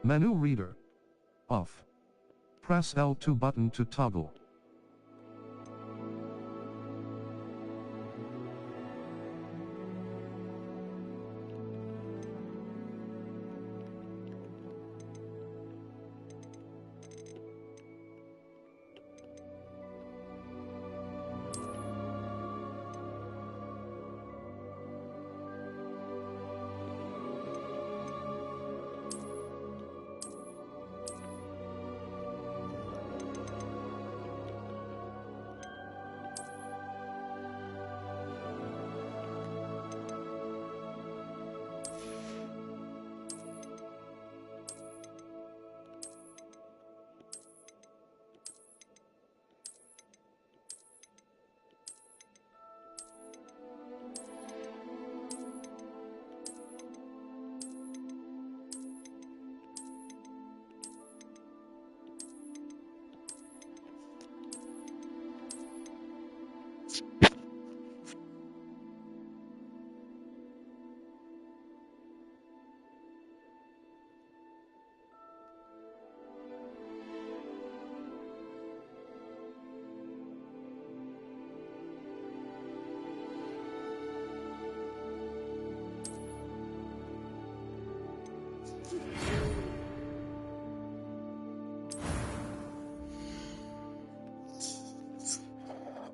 Menu reader. Off. Press L2 button to toggle.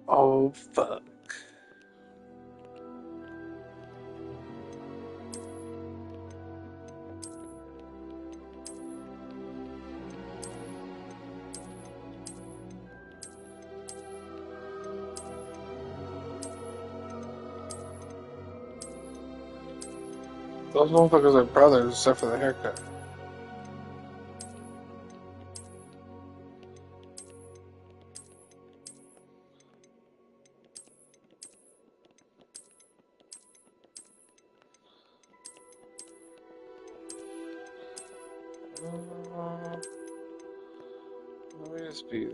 Oh, fuck. Those motherfuckers are brothers, except for the haircut. Let me just be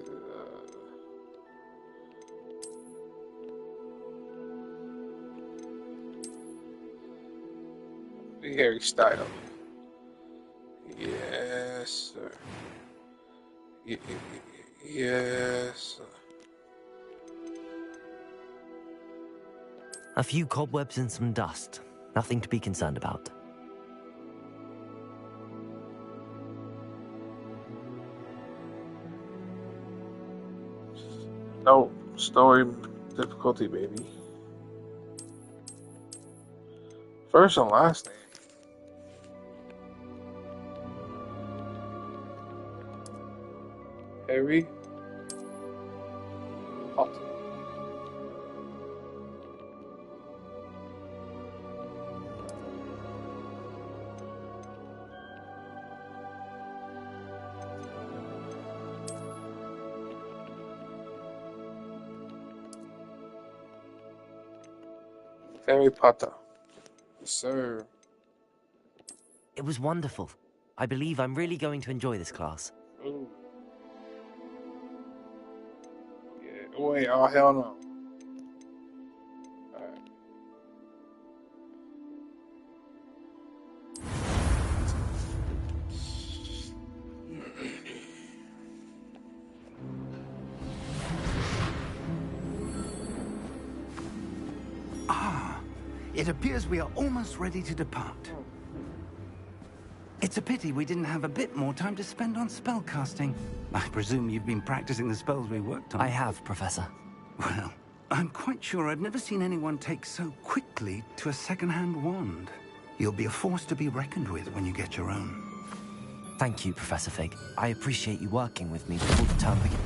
Harry Styles. Yes, sir. Yes, sir. A few cobwebs and some dust. Nothing to be concerned about. No story difficulty, baby. First and last name. Harry Potter. Harry Potter. Yes, sir. It was wonderful. I believe I'm really going to enjoy this class. Ooh. Yeah. Wait, oh hell no. Alright. It appears we are almost ready to depart. It's a pity we didn't have a bit more time to spend on spellcasting. I presume you've been practicing the spells we worked on. I have, Professor. Well, I'm quite sure I've never seen anyone take so quickly to a second-hand wand. You'll be a force to be reckoned with when you get your own. Thank you, Professor Fig. I appreciate you working with me before the term begins.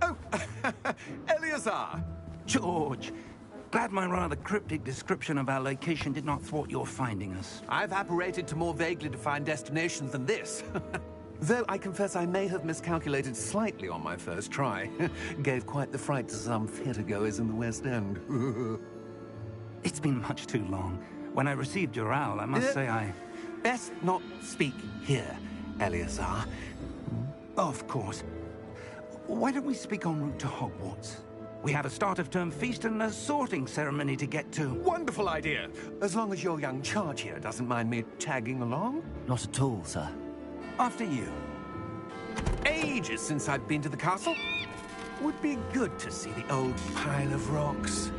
Oh, Eleazar! George, glad my rather cryptic description of our location did not thwart your finding us. I've apparated to more vaguely defined destinations than this. Though I confess I may have miscalculated slightly on my first try. Gave quite the fright to some theatergoers in the West End. It's been much too long. When I received your owl, I must say I... Best not speak here, Eleazar. Of course. Why don't we speak en route to Hogwarts? We have a start-of-term feast and a sorting ceremony to get to. Wonderful idea. As long as your young charge here doesn't mind me tagging along. Not at all, sir. After you. Ages since I've been to the castle. Would be good to see the old pile of rocks.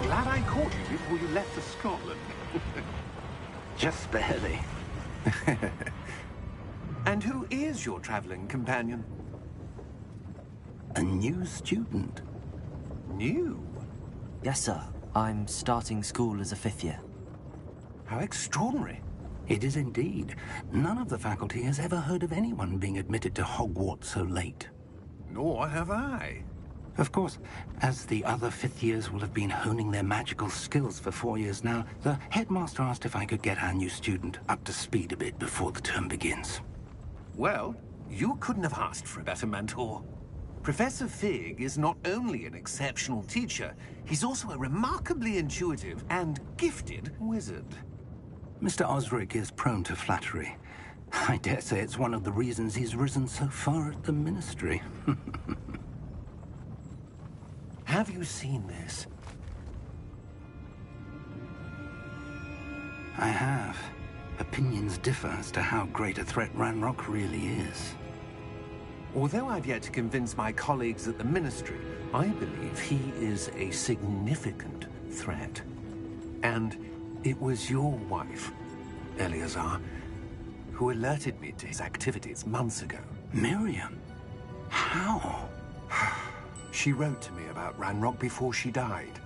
Glad I caught you before you left for Scotland. Just barely. And who is your traveling companion? A new student. New? Yes, sir. I'm starting school as a 5th year. How extraordinary. It is indeed. None of the faculty has ever heard of anyone being admitted to Hogwarts so late. Nor have I. Of course, as the other 5th years will have been honing their magical skills for 4 years now, the headmaster asked if I could get our new student up to speed a bit before the term begins. Well, you couldn't have asked for a better mentor. Professor Fig is not only an exceptional teacher, he's also a remarkably intuitive and gifted wizard. Mr. Osric is prone to flattery. I dare say it's one of the reasons he's risen so far at the Ministry. Have you seen this? I have. Opinions differ as to how great a threat Ranrock really is. Although I've yet to convince my colleagues at the Ministry, I believe he is a significant threat. And it was your wife, Eleazar, who alerted me to his activities months ago. Miriam? How? She wrote to me about Ranrock before she died,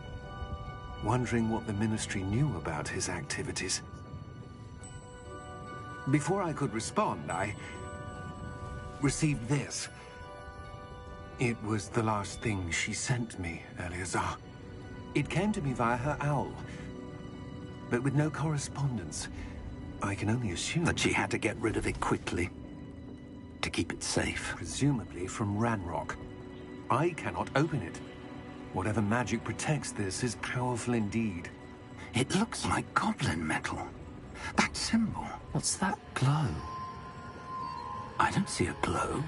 wondering what the Ministry knew about his activities. Before I could respond, I received this. It was the last thing she sent me, Eleazar. It came to me via her owl, but with no correspondence. I can only assume That she had to get rid of it quickly, to keep it safe. presumably from Ranrock. I cannot open it. Whatever magic protects this is powerful indeed. It looks like goblin metal. That symbol. What's that glow? I don't see a glow.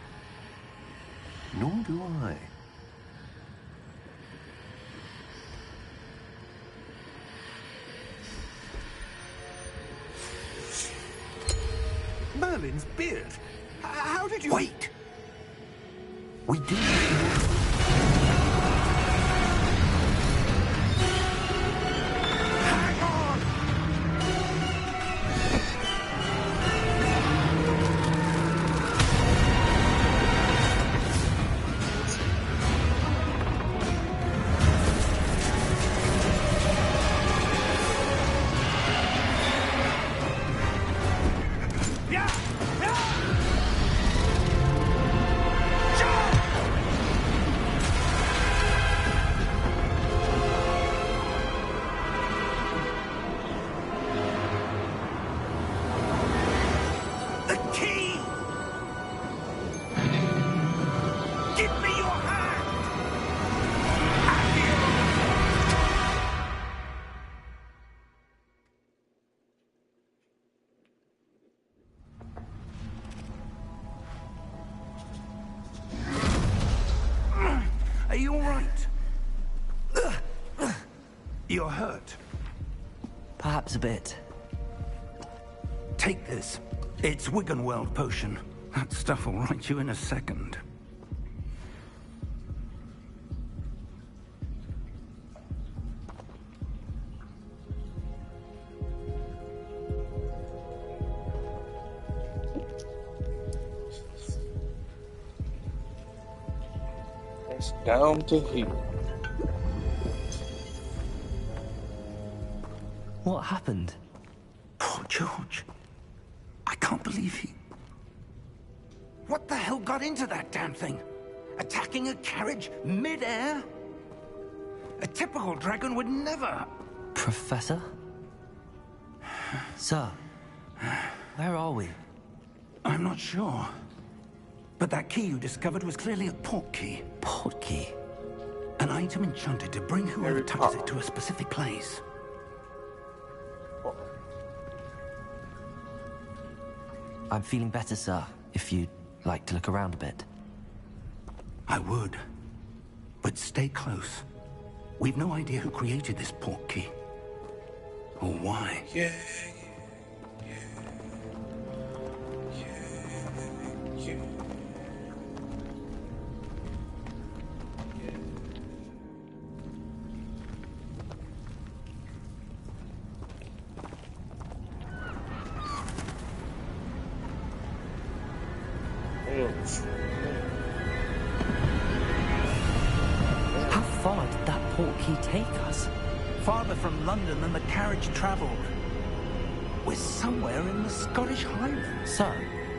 Nor do I. Merlin's beard. How did you... Wait! We do. Hang on! Yeah! Yeah! The key! Give me your hand! Are you all right? You're hurt. Perhaps a bit. Take this. It's Wiggenweld potion. That stuff will right you in a second. It's down to here. What happened? Poor George. I can't believe he... What the hell got into that damn thing? Attacking a carriage mid-air? A typical dragon would never... Professor? Sir, where are we? I'm not sure. But that key you discovered was clearly a port key. Port key? An item enchanted to bring whoever Harry touches Potter. it to a specific place. I'm feeling better, sir, if you'd like to look around a bit. I would. But stay close. We've no idea who created this port key. Or why. Yeah. How far did that port key take us? Farther from London than the carriage travelled. We're somewhere in the Scottish Highlands. Sir,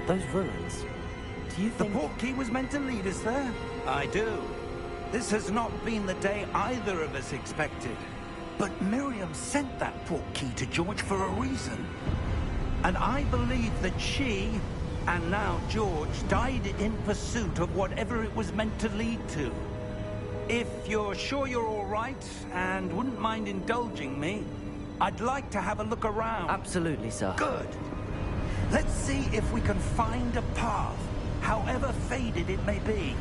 those ruins. Do you The think... port key was meant to lead us there? I do. This has not been the day either of us expected. But Miriam sent that port key to George for a reason. And I believe that she, and now George, died in pursuit of whatever it was meant to lead to. If you're sure you're all right, and wouldn't mind indulging me, I'd like to have a look around. Absolutely, sir. Good. Let's see if we can find a path, however faded it may be.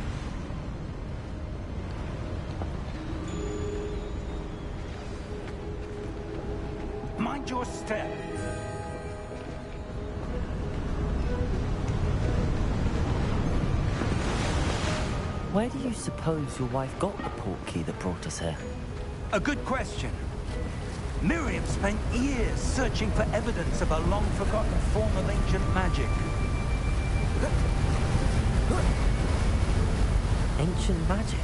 Mind your step. Where do you suppose your wife got the port key that brought us here? A good question. Miriam spent years searching for evidence of a long-forgotten form of ancient magic. Ancient magic?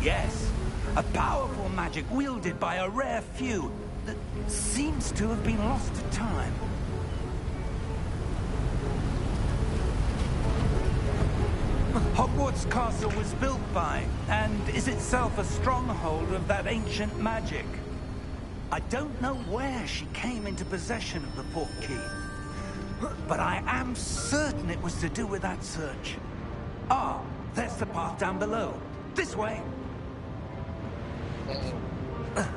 Yes, a powerful magic wielded by a rare few that seems to have been lost to time. Hogwarts Castle was built by, and is itself a stronghold of that ancient magic. I don't know where she came into possession of the port key, but I am certain it was to do with that search. Ah, there's the path down below. This way. But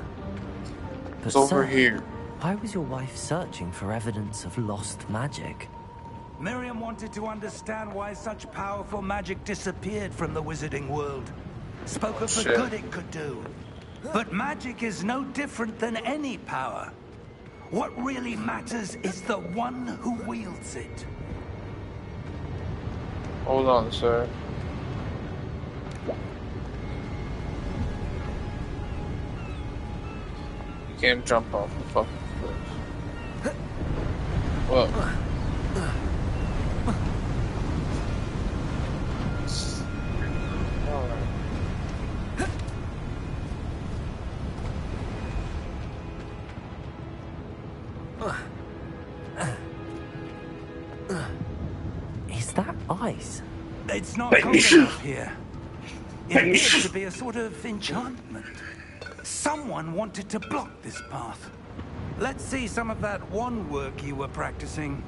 It's over sir, here. why was your wife searching for evidence of lost magic? Miriam wanted to understand why such powerful magic disappeared from the wizarding world. Spoke of the Shit. good it could do. But magic is no different than any power. What really matters is the one who wields it. Hold on, sir. You can't jump off the fucking cliff. Whoa. Alright. Is that ice? It's not cold enough here. It appears to be a sort of enchantment. Someone wanted to block this path. Let's see some of that wand work you were practicing.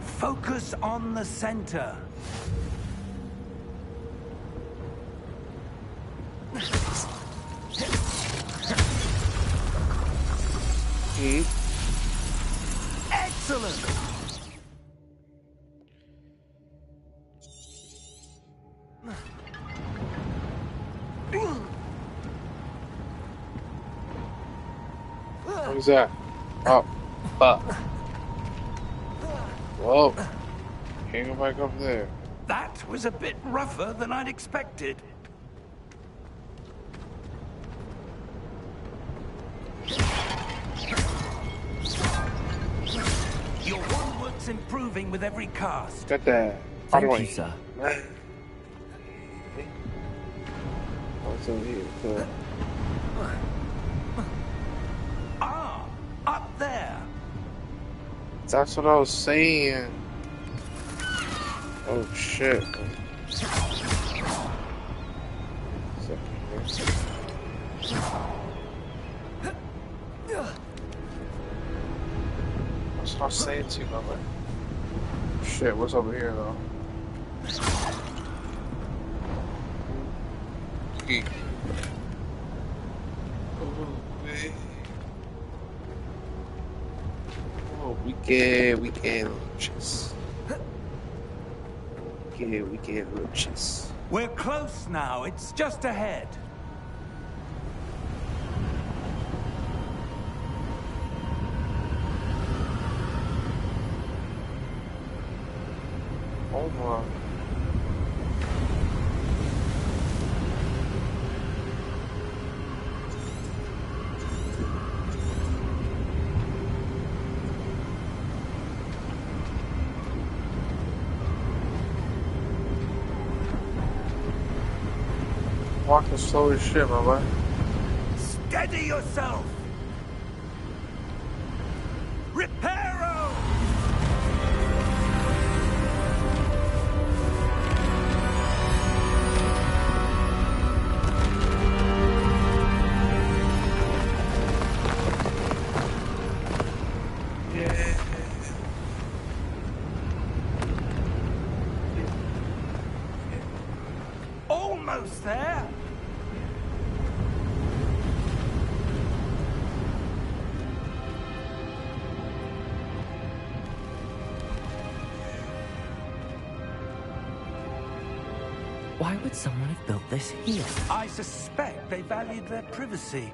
Focus on the center. Excellent! What is that? Oh, fuck. Whoa. Can't go back up there. That was a bit rougher than I'd expected. Your one work's improving with every cast. Got that. Thank you, sir. What's over here? Cool. Ah, up there. That's what I was saying. Oh shit. That's what I was saying to you, man. Shit, what's over here though? Key. Oh, we get lunches. We get lunches. We're close now. It's just ahead. Oh my. Walking slow as shit, my boy. Steady yourself. Reparo! Almost there. Why would someone have built this here? I suspect they valued their privacy.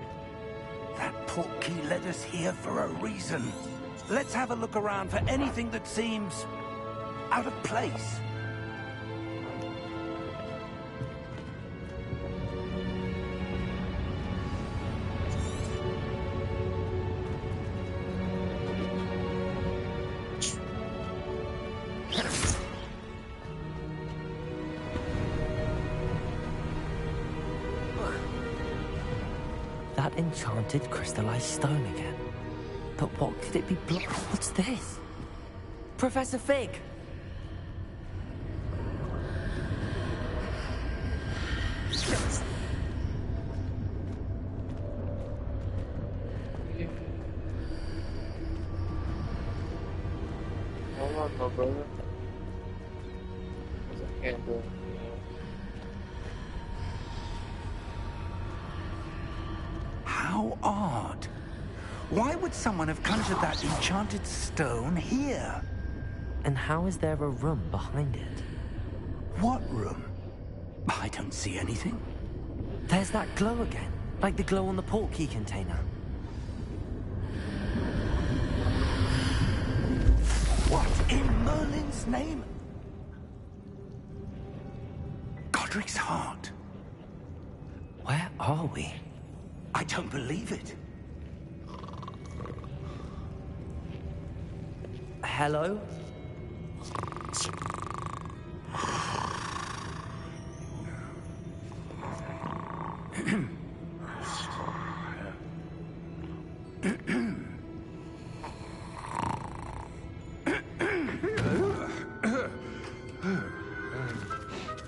That portkey led us here for a reason. Let's have a look around for anything that seems out of place. That enchanted crystallized stone again. But what could it be What's this? Professor Fig! Hold on, my brother. Because I can't do it. How odd. Why would someone have conjured that enchanted stone here? And how is there a room behind it? What room? I don't see anything. There's that glow again, like the glow on the portkey container. What in Merlin's name? Godric's heart. Where are we? I don't believe it. Hello?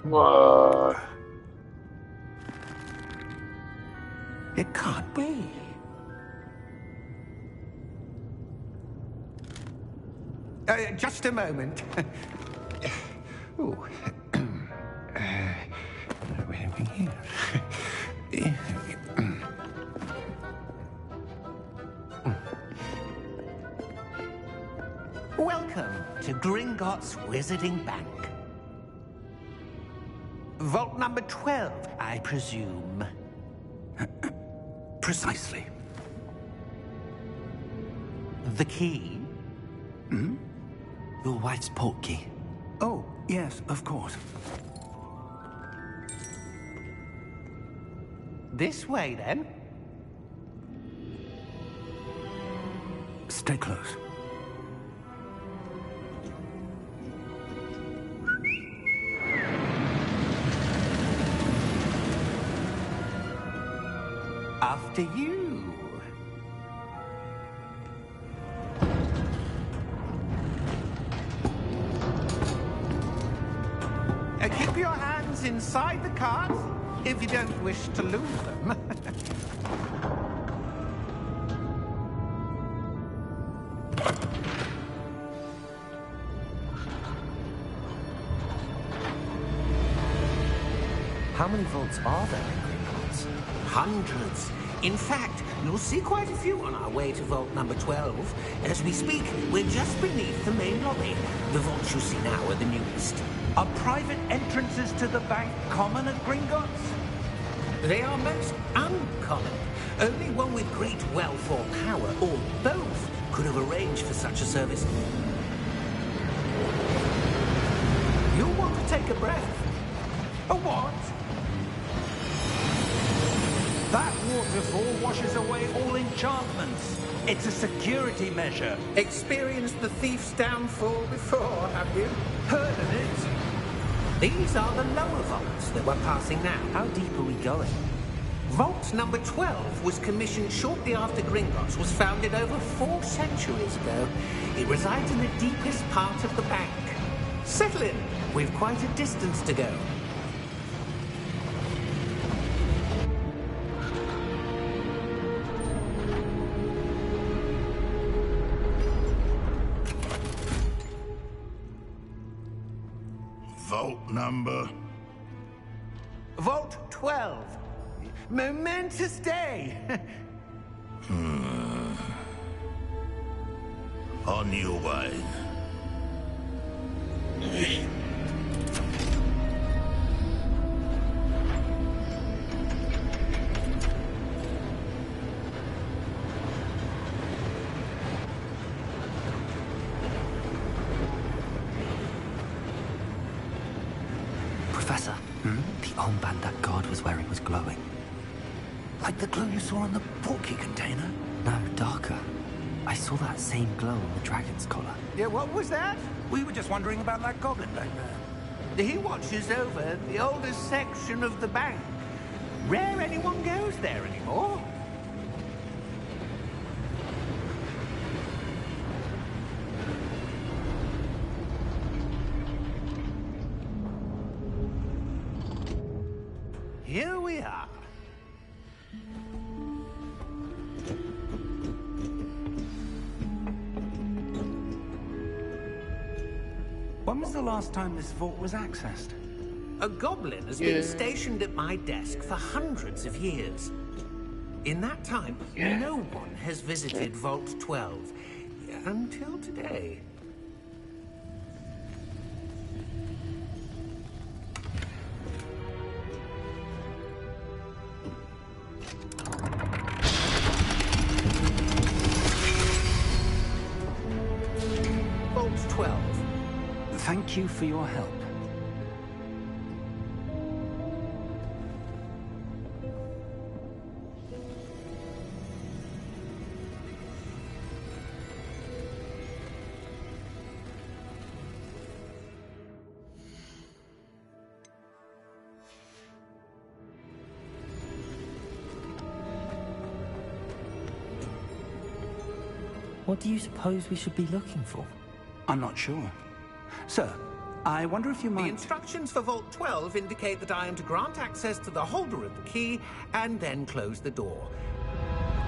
What? It can't be. Just a moment. Ooh. Where are we here? Welcome to Gringotts Wizarding Bank. Vault number 12, I presume. Precisely. The key? Your wife's portkey. Oh, yes, of course. This way, then. Stay close. After you. Keep your hands inside the cart if you don't wish to lose them. How many vaults are there in Gringotts? Hundreds. In fact, you'll see quite a few on our way to vault number 12. As we speak, we're just beneath the main lobby. The vaults you see now are the newest. Are private entrances to the bank common at Gringotts? They are most uncommon. Only one with great wealth or power, or both, could have arranged for such a service. You'll want to take a breath. A what? That waterfall washes away all enchantments. It's a security measure. Experienced the thief's downfall before, have you? Heard of it? These are the lower vaults that we're passing now. How deep are we going? Vault number 12 was commissioned shortly after Gringotts was founded over 4 centuries ago. It resides in the deepest part of the bank. Settle in. We've quite a distance to go. Vault number? Vault 12. Momentous day. On your way. Professor, the armband that guard was wearing was glowing. Like the glow you saw on the portkey container? No, darker. I saw that same glow on the dragon's collar. Yeah, what was that? We were just wondering about that goblin back there. He watches over the oldest section of the bank. Rare anyone goes there anymore. Here we are. When was the last time this vault was accessed? A goblin has been stationed at my desk for hundreds of years. In that time, no one has visited Vault 12 until today. Vault 12. Thank you for your help. What do you suppose we should be looking for? I'm not sure. Sir, I wonder if you The might... instructions for Vault 12 indicate that I am to grant access to the holder of the key and then close the door.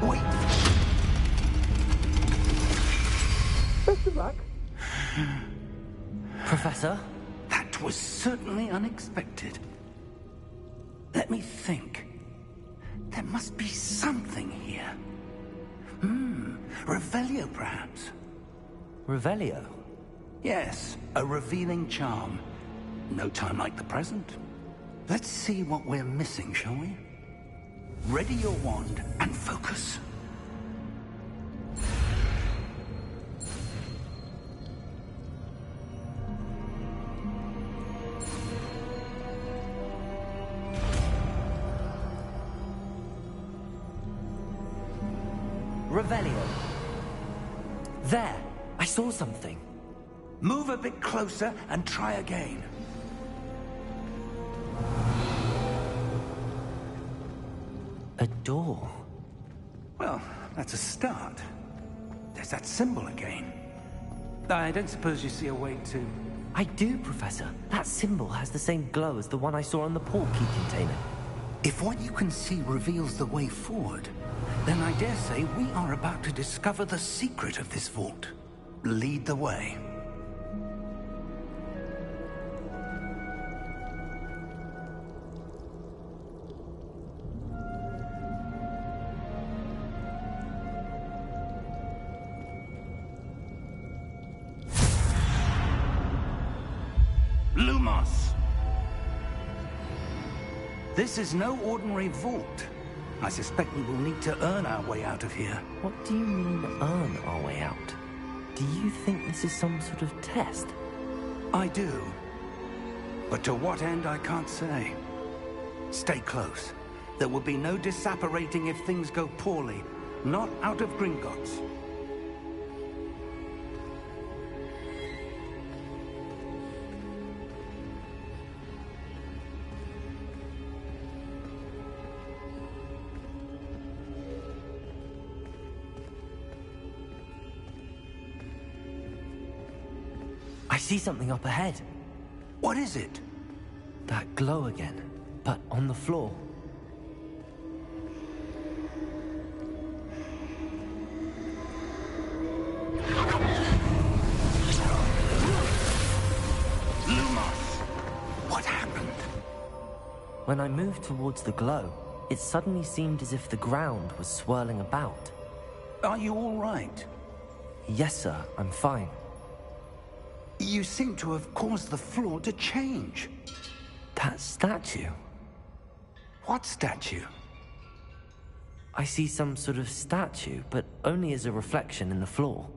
Wait! Best of luck. Professor? That was certainly unexpected. Let me think. There must be something here. Revelio, perhaps? Revelio? Yes, a revealing charm. No time like the present. Let's see what we're missing, shall we? Ready your wand and focus. Revelio. There, I saw something. Move a bit closer and try again. A door. Well, that's a start. There's that symbol again. I don't suppose you see a way to... I do, Professor. That symbol has the same glow as the one I saw on the portkey container. If what you can see reveals the way forward, then I dare say we are about to discover the secret of this vault. Lead the way. Lumos! This is no ordinary vault. I suspect we will need to earn our way out of here. What do you mean, earn our way out? Do you think this is some sort of test? I do. But to what end, I can't say. Stay close. There will be no disapparating if things go poorly. Not out of Gringotts. I see something up ahead. What is it? That glow again, but on the floor. Lumos! What happened? When I moved towards the glow, it suddenly seemed as if the ground was swirling about. Are you all right? Yes, sir, I'm fine. You seem to have caused the floor to change. That statue. What statue? I see some sort of statue, but only as a reflection in the floor.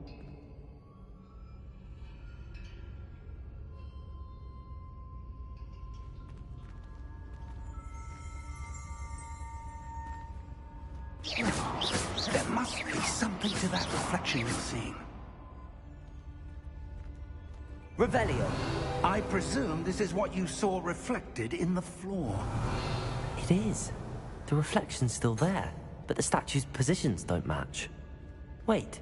There must be something to that reflection you're seeing. Revelio. I presume this is what you saw reflected in the floor. It is. The reflection's still there, but the statue's positions don't match. Wait.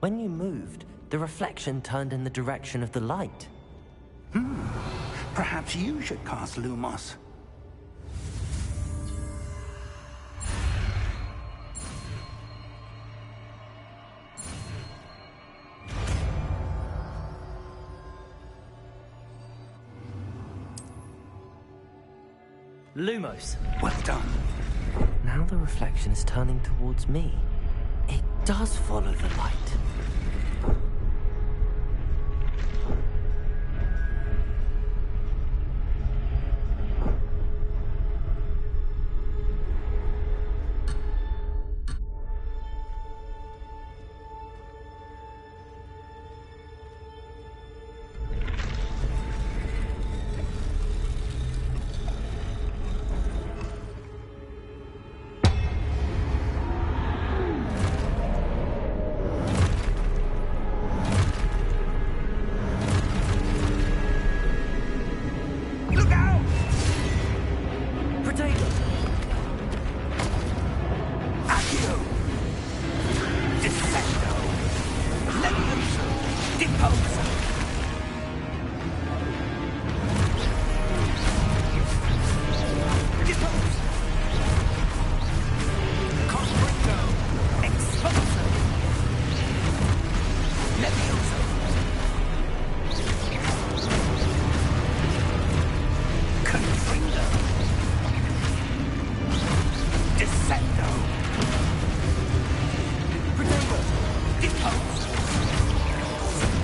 When you moved, the reflection turned in the direction of the light. Perhaps you should cast Lumos. Lumos. Well done. Now the reflection is turning towards me. It does follow the light.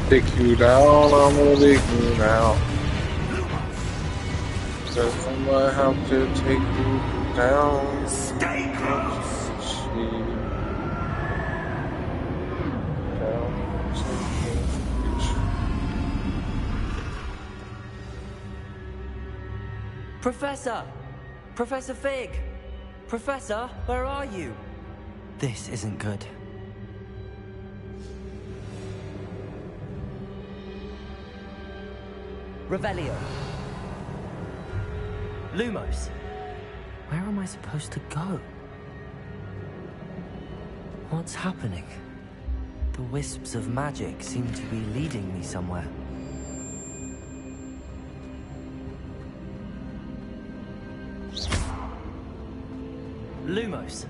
Take you down, I'm gonna take you down. Cause I might have to take you down. Stay close. Professor! Professor Fig! Professor, where are you? This isn't good. Revelio. Lumos. Where am I supposed to go? What's happening? The wisps of magic seem to be leading me somewhere. Lumos.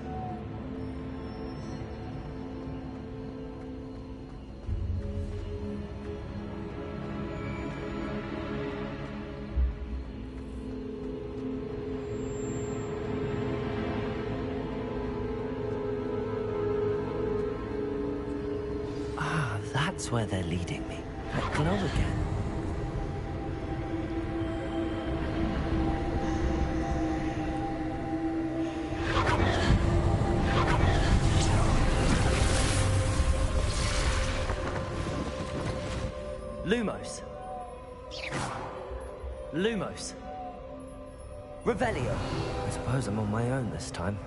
Ah, that's where they're leading me. That glow again. Lumos. Lumos. Revelio. I suppose I'm on my own this time.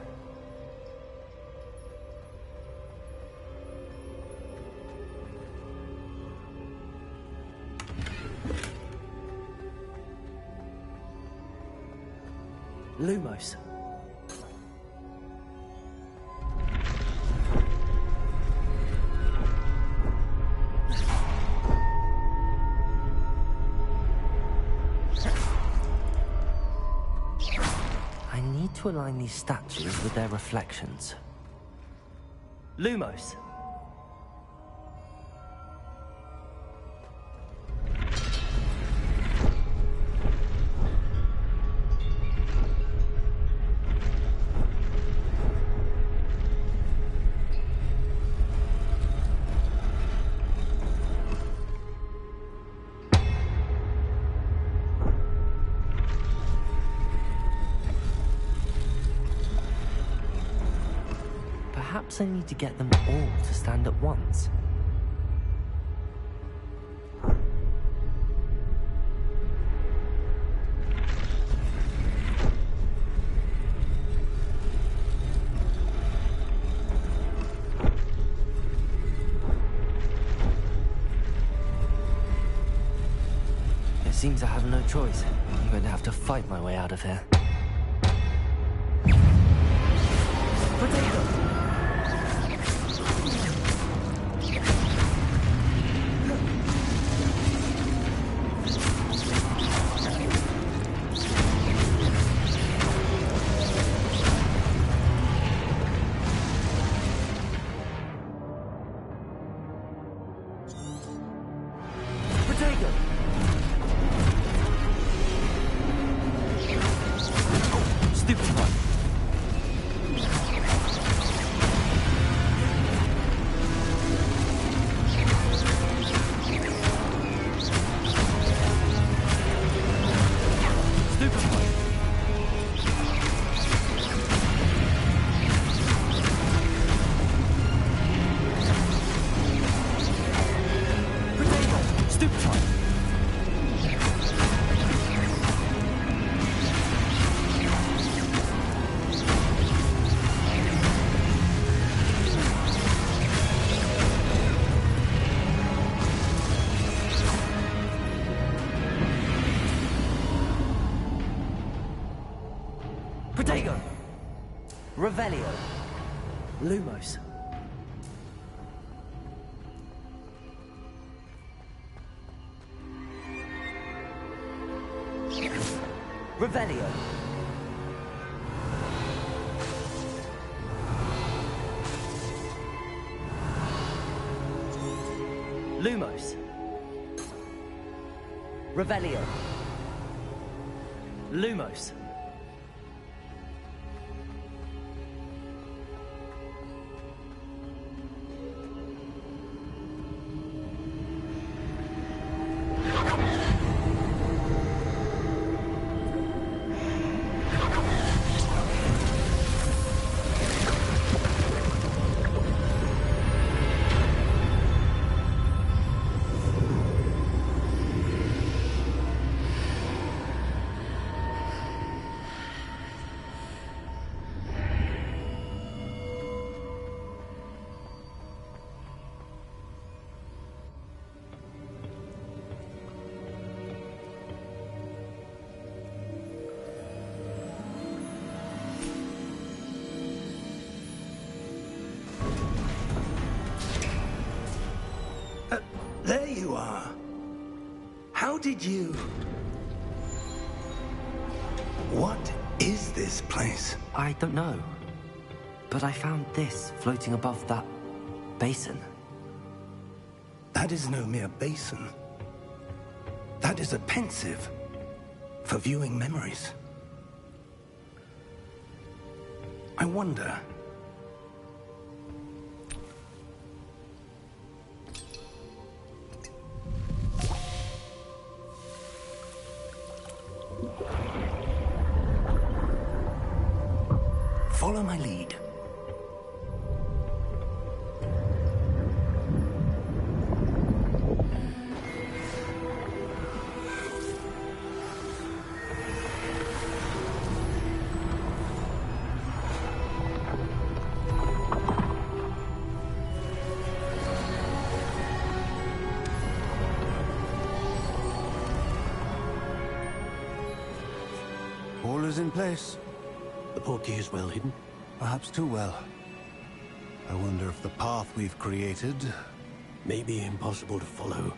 Lumos. I need to align these statues with their reflections. Lumos. Perhaps I need to get them all to stand at once. It seems I have no choice. I'm going to have to fight my way out of here. Potato! Protego! Revelio. Lumos. Revelio. Lumos. Revelio. Lumos. you are. How did you... What is this place? I don't know. But I found this floating above that basin. That is no mere basin. That is a pensive for viewing memories. I wonder... Follow my lead. All is in place. The portkey is well hidden. Perhaps too well. I wonder if the path we've created... May be impossible to follow.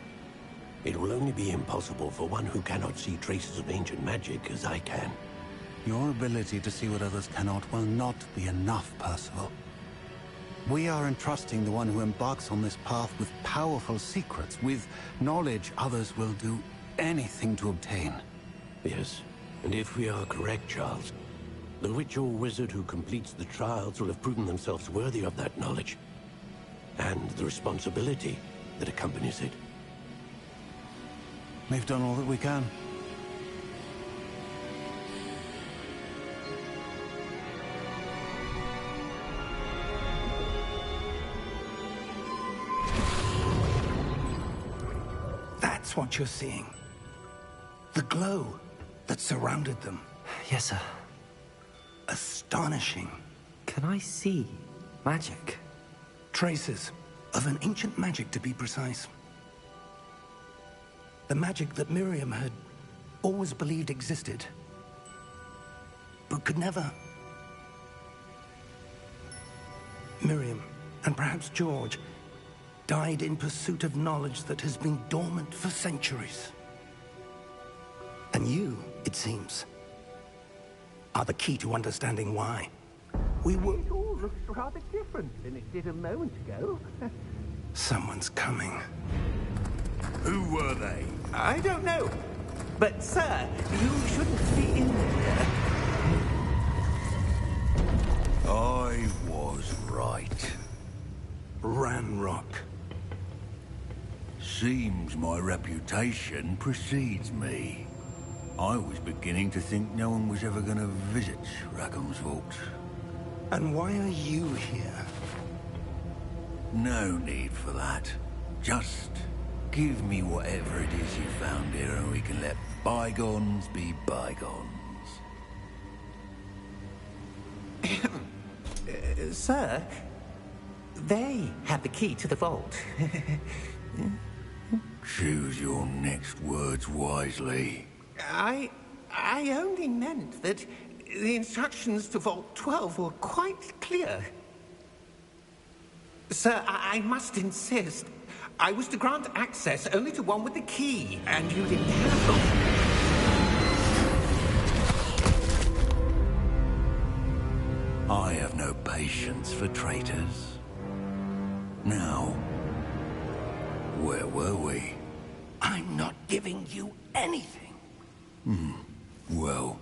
It will only be impossible for one who cannot see traces of ancient magic as I can. Your ability to see what others cannot will not be enough, Percival. We are entrusting the one who embarks on this path with powerful secrets, with knowledge others will do anything to obtain. Yes, and if we are correct, Charles, the witch or wizard who completes the trials will have proven themselves worthy of that knowledge, and the responsibility that accompanies it. We've done all that we can. That's what you're seeing. The glow that surrounded them. Yes, sir. Astonishing. Can I see magic? Traces of an ancient magic, to be precise. The magic that Miriam had always believed existed, but could never. Miriam, and perhaps George, died in pursuit of knowledge that has been dormant for centuries. And you, it seems, are the key to understanding why. We were... It all looks rather different than it did a moment ago. Someone's coming. Who were they? I don't know. But, sir, you shouldn't be in there. I was right. Ranrock. Seems my reputation precedes me. I was beginning to think no one was ever going to visit Rackham's vault. And why are you here? No need for that. Just give me whatever it is you found here and we can let bygones be bygones. Sir, they had the key to the vault. Choose your next words wisely. I only meant that the instructions to Vault 12 were quite clear. Sir, I must insist. I was to grant access only to one with the key, and you didn't have I have no patience for traitors. Now, where were we? I'm not giving you anything. Well,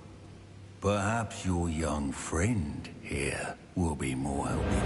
perhaps your young friend here will be more helpful.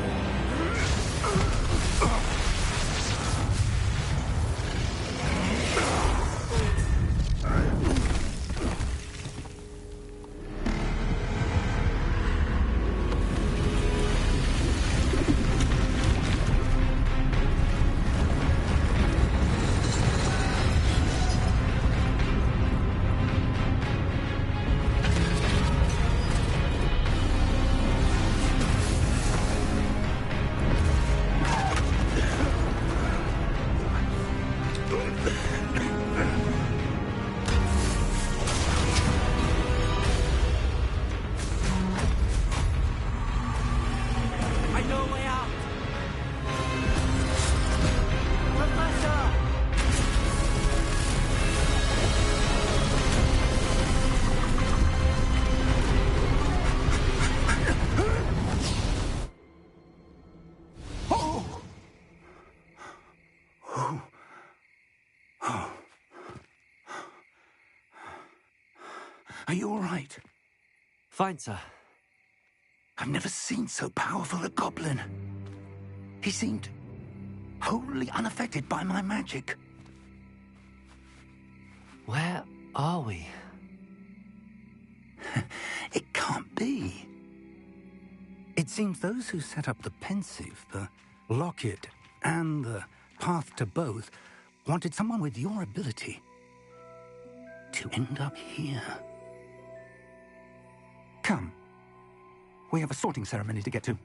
Are you all right? Fine, sir. I've never seen so powerful a goblin. He seemed wholly unaffected by my magic. Where are we? It can't be. It seems those who set up the pensive, the locket, and the path to both wanted someone with your ability to end up here. Come. We have a sorting ceremony to get to.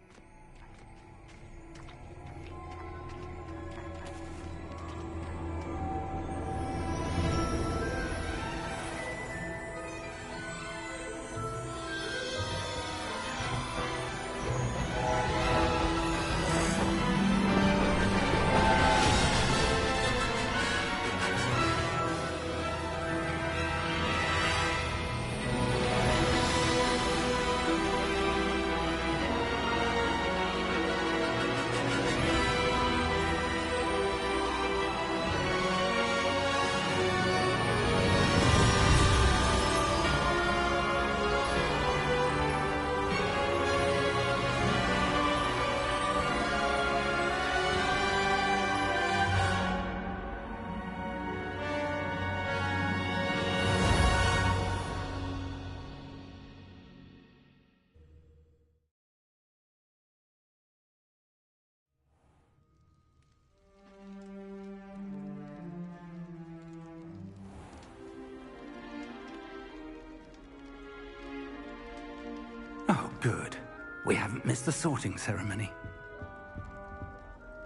Oh, good. We haven't missed the sorting ceremony.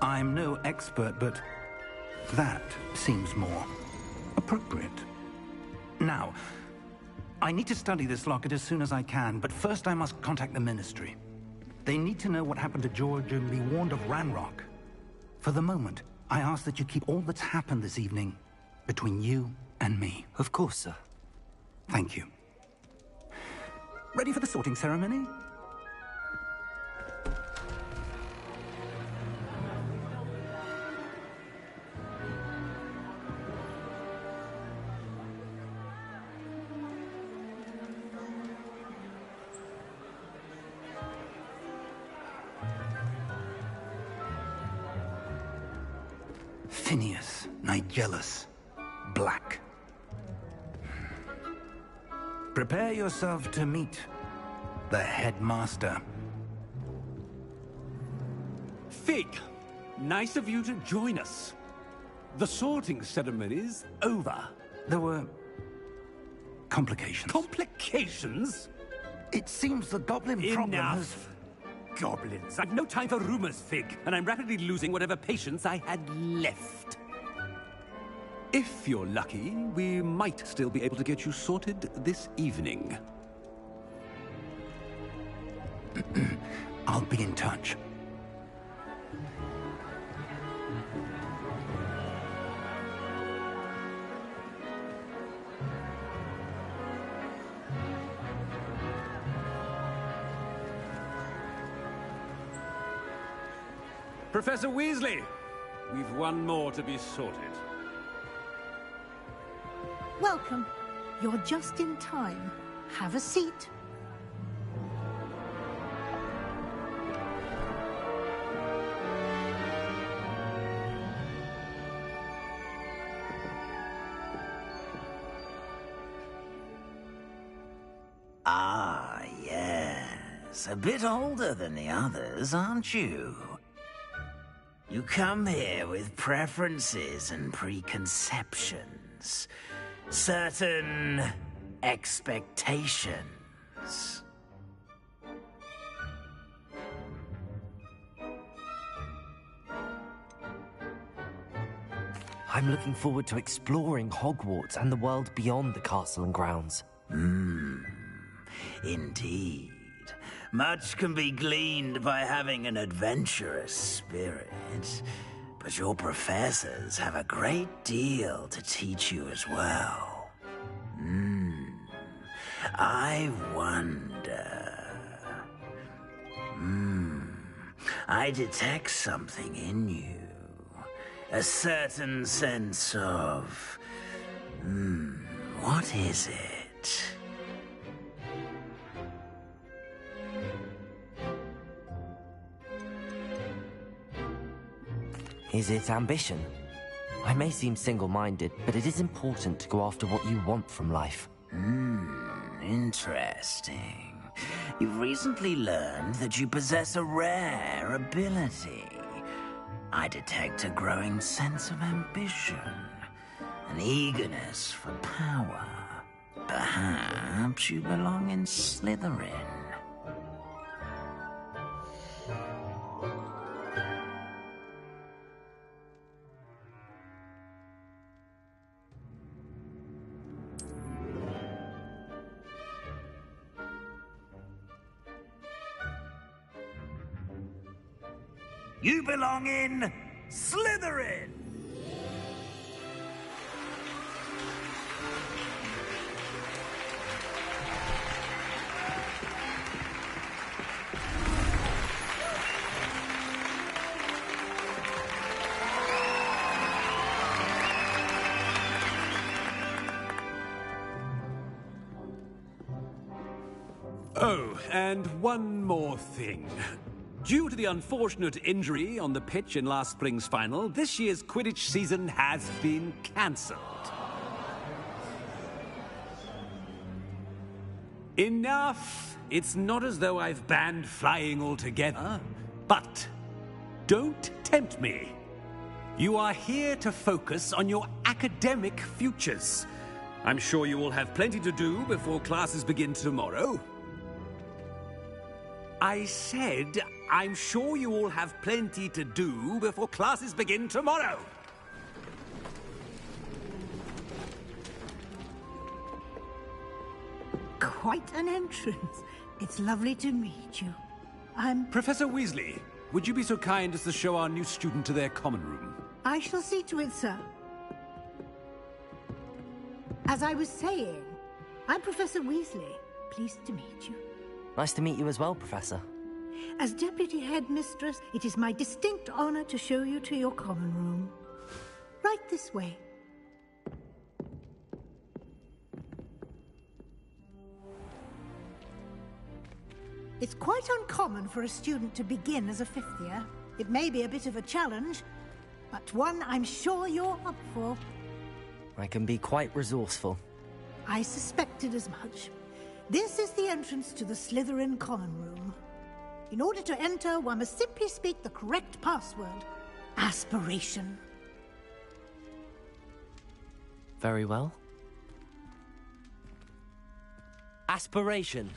I'm no expert, but that seems more appropriate. Now, I need to study this locket as soon as I can, but first I must contact the Ministry. They need to know what happened to George and be warned of Ranrock. For the moment, I ask that you keep all that's happened this evening between you and me. Of course, sir. Thank you. Ready for the sorting ceremony? Phineas, Nigellus, Black. Prepare yourself to meet the headmaster. Fig, nice of you to join us. The sorting ceremony's over. There were complications. Complications? It seems the goblin problem has... Enough! Goblins. I've no time for rumors, Fig, and I'm rapidly losing whatever patience I had left. If you're lucky, we might still be able to get you sorted this evening. I'll be in touch. Professor Weasley, we've one more to be sorted. Welcome. You're just in time. Have a seat. Ah, yes. A bit older than the others, aren't you? You come here with preferences and preconceptions. Certain expectations. I'm looking forward to exploring Hogwarts and the world beyond the castle and grounds. Indeed. Much can be gleaned by having an adventurous spirit, but your professors have a great deal to teach you as well. I wonder... I detect something in you. A certain sense of... what is it? Is it ambition? I may seem single-minded, but it is important to go after what you want from life. Interesting. You've recently learned that you possess a rare ability. I detect a growing sense of ambition, an eagerness for power. Perhaps you belong in Slytherin. You belong in Slytherin! Oh, and one more thing. Due to the unfortunate injury on the pitch in last spring's final, this year's Quidditch season has been cancelled. Enough! It's not as though I've banned flying altogether, but don't tempt me. You are here to focus on your academic futures. I'm sure you all have plenty to do before classes begin tomorrow. I said, I'm sure you all have plenty to do before classes begin tomorrow. Quite an entrance. It's lovely to meet you. Professor Weasley, would you be so kind as to show our new student to their common room? I shall see to it, sir. As I was saying, I'm Professor Weasley. Pleased to meet you. Nice to meet you as well, Professor. As Deputy Headmistress, it is my distinct honor to show you to your common room. Right this way. It's quite uncommon for a student to begin as a fifth year. It may be a bit of a challenge, but one I'm sure you're up for. I can be quite resourceful. I suspected as much. This is the entrance to the Slytherin common room. In order to enter, one must simply speak the correct password. Aspiration. Very well. Aspiration.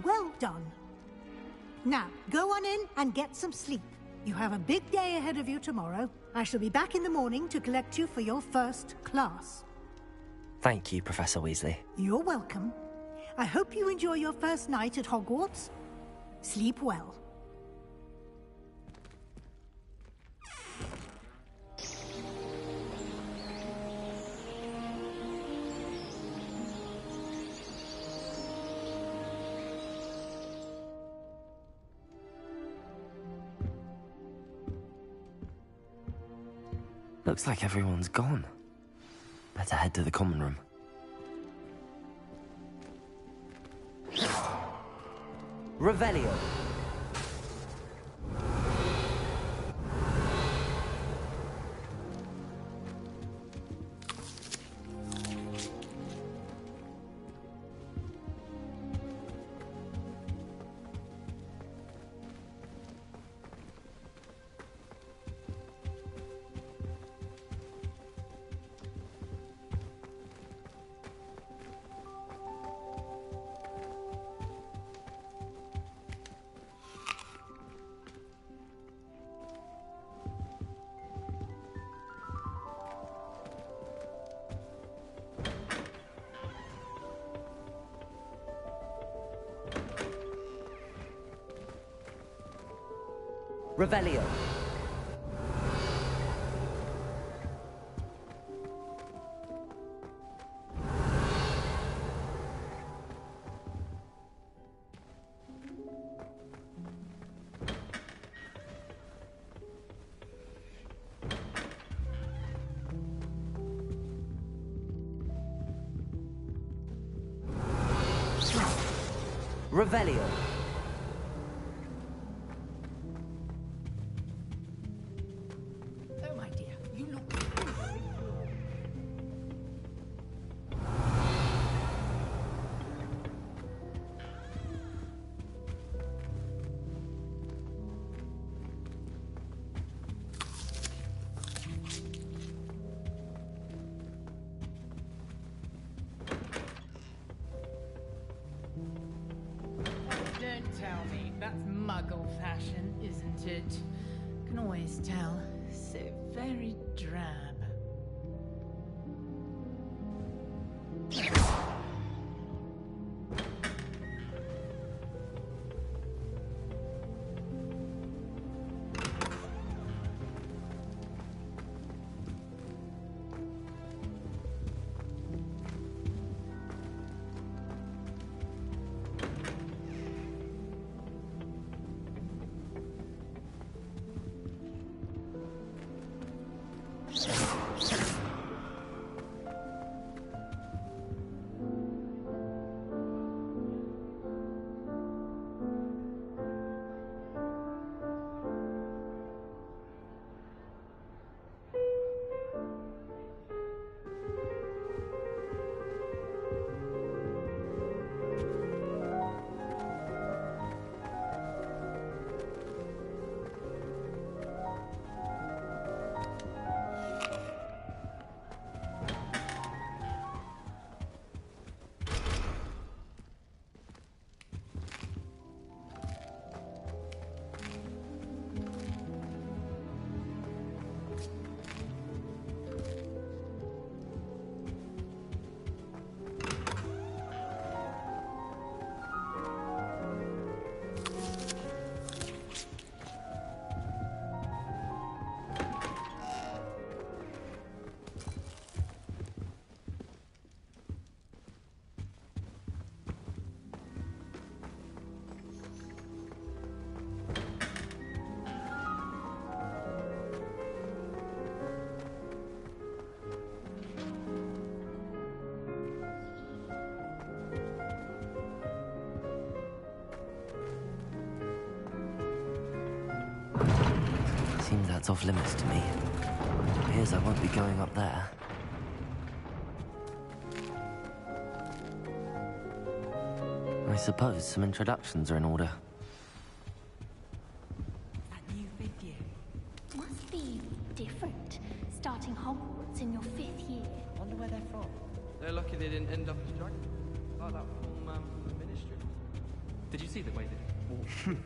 Well done. Now, go on in and get some sleep. You have a big day ahead of you tomorrow. I shall be back in the morning to collect you for your first class. Thank you, Professor Weasley. You're welcome. I hope you enjoy your first night at Hogwarts. Sleep well. Looks like everyone's gone. Better head to the common room. Revelio. Revelio. Revelio. Oh, my dear, you look... Don't tell me. That's muggle fashion, isn't it? Can always tell. So very drab. Seems that's off limits to me. Appears I won't be going up there. I suppose some introductions are in order. That new fifth year must be different. Starting Hogwarts in your 5th year. Wonder where they're from. They're lucky they didn't end up as dragons. Like that from the ministry. Did you see the way they walked?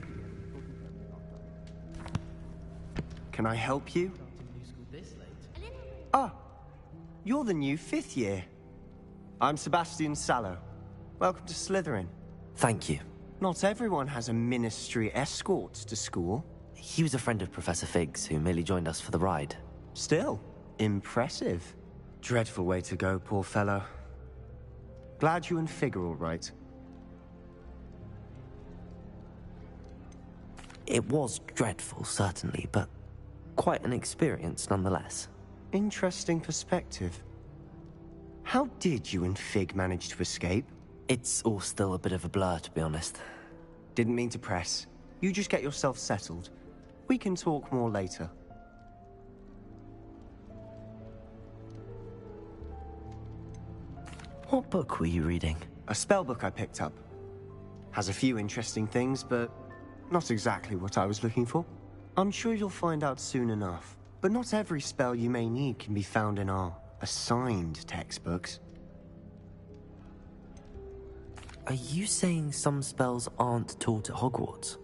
Can I help you? Ah, you're the new 5th year. I'm Sebastian Sallow. Welcome to Slytherin. Thank you. Not everyone has a ministry escort to school. He was a friend of Professor Fig's who merely joined us for the ride. Still, impressive. Dreadful way to go, poor fellow. Glad you and Fig are all right. It was dreadful, certainly, but quite an experience nonetheless. Interesting perspective. How did you and Fig manage to escape? It's all still a bit of a blur, to be honest. Didn't mean to press. You just get yourself settled. We can talk more later. What book were you reading? A spell book I picked up. Has a few interesting things, but not exactly what I was looking for. I'm sure you'll find out soon enough. But not every spell you may need can be found in our assigned textbooks. Are you saying some spells aren't taught at Hogwarts?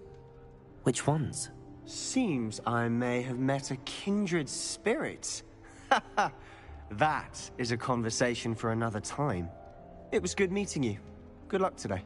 Which ones? Seems I may have met a kindred spirit. That is a conversation for another time. It was good meeting you. Good luck today.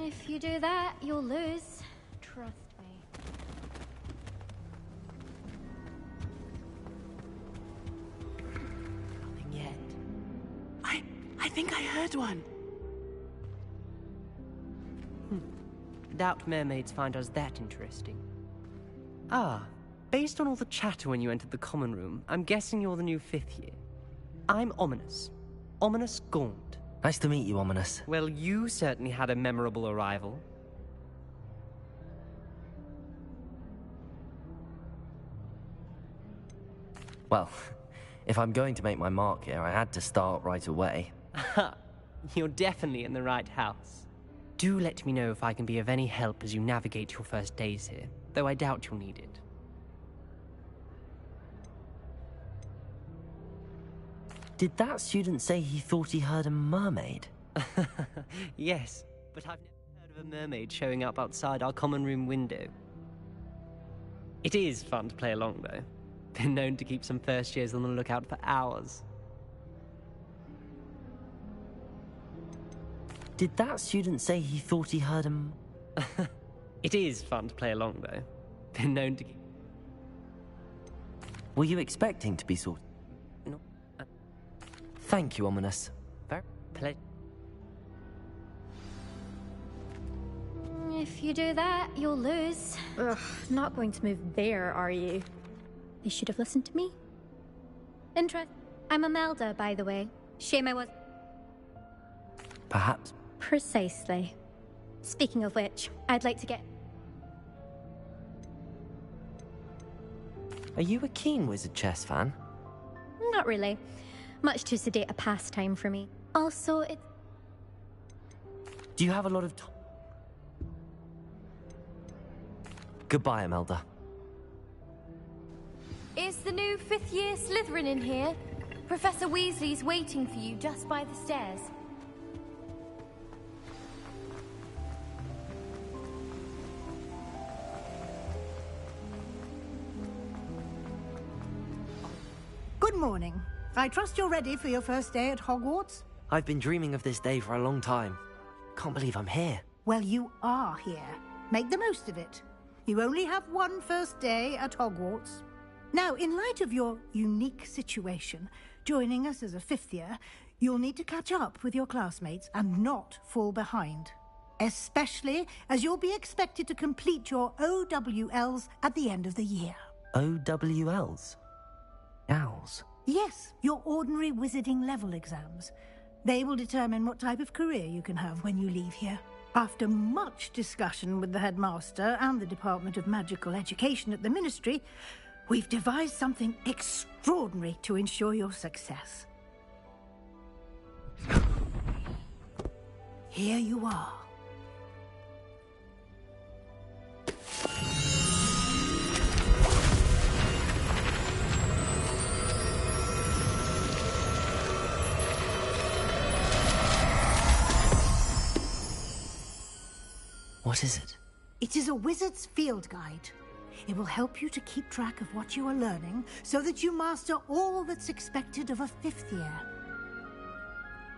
If you do that, you'll lose. Trust me. Nothing yet. I think I heard one. Doubt mermaids find us that interesting. Ah, based on all the chatter when you entered the common room, I'm guessing you're the new 5th year. I'm Ominous. Ominous Gaunt. Nice to meet you, Ominous. Well, you certainly had a memorable arrival. Well, if I'm going to make my mark here, I had to start right away. You're definitely in the right house. Do let me know if I can be of any help as you navigate your first days here, though I doubt you'll need it. Did that student say he thought he heard a mermaid? Yes, but I've never heard of a mermaid showing up outside our common room window. It is fun to play along, though. Been known to keep some first years on the lookout for hours. Did that student say he thought he heard him? It is fun to play along, though. Been known to... Were you expecting to be sorted? No. Thank you, Ominous. Very pleasure. If you do that, you'll lose. Ugh, not going to move there, are you? They should have listened to me. I'm Imelda, by the way. Shame I was... Perhaps. Precisely. Speaking of which, I'd like to get... Are you a keen Wizard Chess fan? Not really. Much too sedate a pastime for me. Also, it's... Do you have a lot of time? Goodbye, Imelda. Is the new 5th year Slytherin in here? Professor Weasley's waiting for you just by the stairs. Good morning. I trust you're ready for your first day at Hogwarts? I've been dreaming of this day for a long time. Can't believe I'm here. Well, you are here. Make the most of it. You only have one first day at Hogwarts. Now, in light of your unique situation, joining us as a 5th year, you'll need to catch up with your classmates and not fall behind. Especially as you'll be expected to complete your OWLs at the end of the year. OWLs? Owls? Yes, your ordinary wizarding level exams. They will determine what type of career you can have when you leave here. After much discussion with the headmaster and the Department of Magical Education at the Ministry, we've devised something extraordinary to ensure your success. Here you are. What is it? It is a wizard's field guide. It will help you to keep track of what you are learning so that you master all that's expected of a 5th year.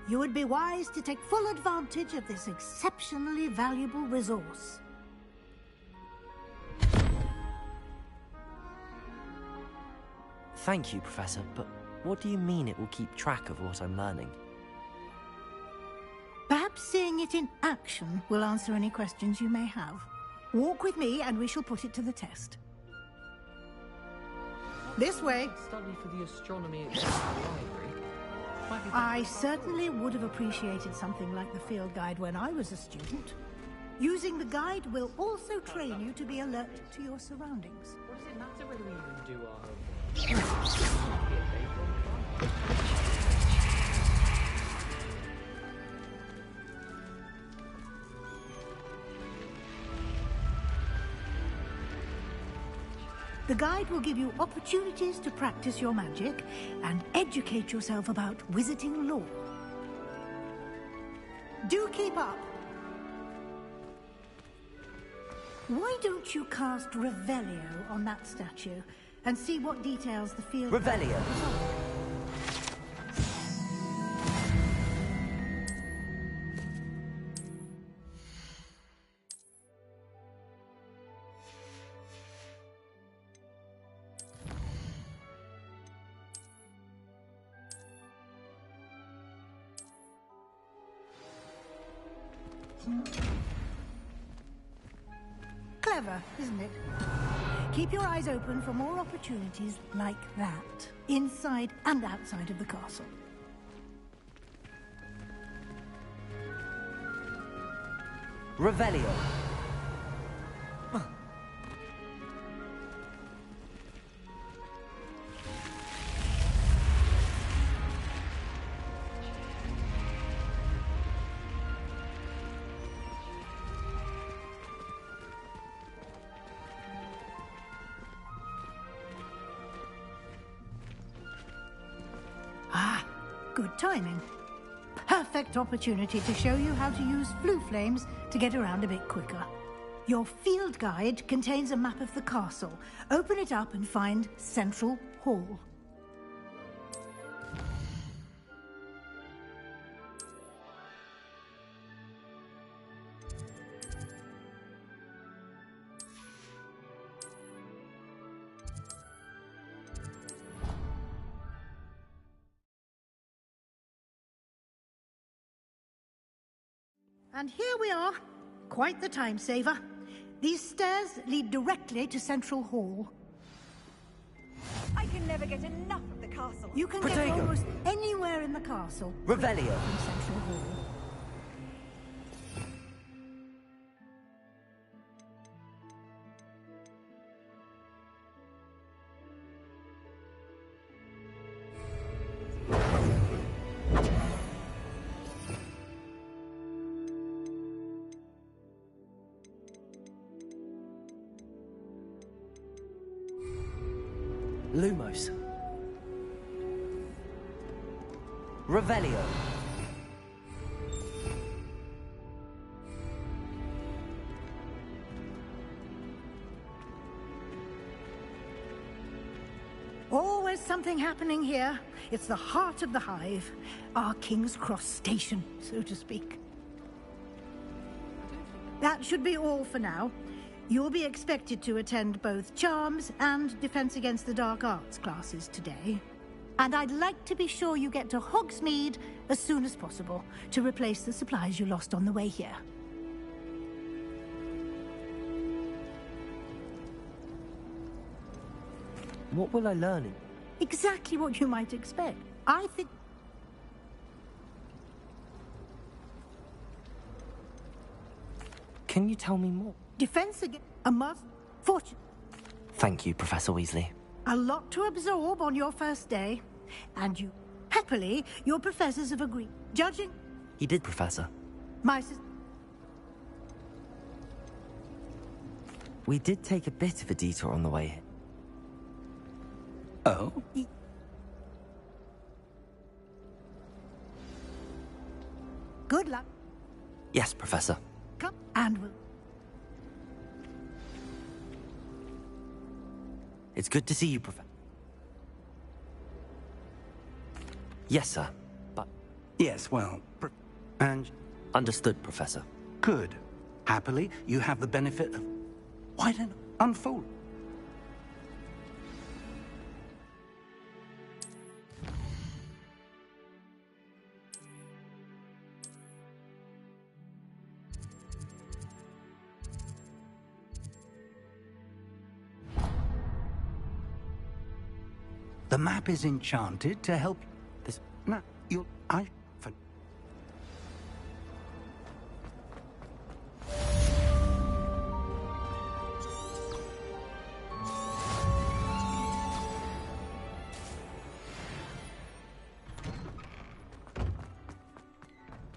You would be wise to take full advantage of this exceptionally valuable resource. Thank you, Professor, but what do you mean it will keep track of what I'm learning? Perhaps seeing it in action will answer any questions you may have. Walk with me and we shall put it to the test. This way. Study for the astronomy at the library. I certainly would have appreciated something like the field guide when I was a student. Using the guide will also train you to be alert to your surroundings. What does it matter whether we even do our homework? The guide will give you opportunities to practice your magic and educate yourself about wizarding lore. Do keep up! Why don't you cast Revelio on that statue and see what details the field... Revelio? Clever, isn't it? Keep your eyes open for more opportunities like that, inside and outside of the castle. Revelio. Ah, good timing. Perfect opportunity to show you how to use flue flames to get around a bit quicker. Your field guide contains a map of the castle. Open it up and find Central Hall. And here we are. Quite the time saver. These stairs lead directly to Central Hall. I can never get enough of the castle. You can get almost anywhere in the castle. Revelio. From Central Hall. Lumos. Revelio. Always something happening here. It's the heart of the hive. Our King's Cross station, so to speak. That should be all for now. You'll be expected to attend both Charms and Defense Against the Dark Arts classes today. And I'd like to be sure you get to Hogsmeade as soon as possible to replace the supplies you lost on the way here. What will I learn in? Exactly what you might expect. I think... Can you tell me more? Defense against a must... Fortune... Thank you, Professor Weasley. A lot to absorb on your first day. And you... Happily, your professors have agreed. Judging... He did, Professor. My... We did take a bit of a detour on the way here. Oh? Good luck. Yes, Professor. Come and we'll... It's good to see you, Professor. Yes, sir. But... Yes, well, and... Understood, Professor. Good. Happily, you have the benefit of... Why don't unfold? The map is enchanted to help this. No, you'll.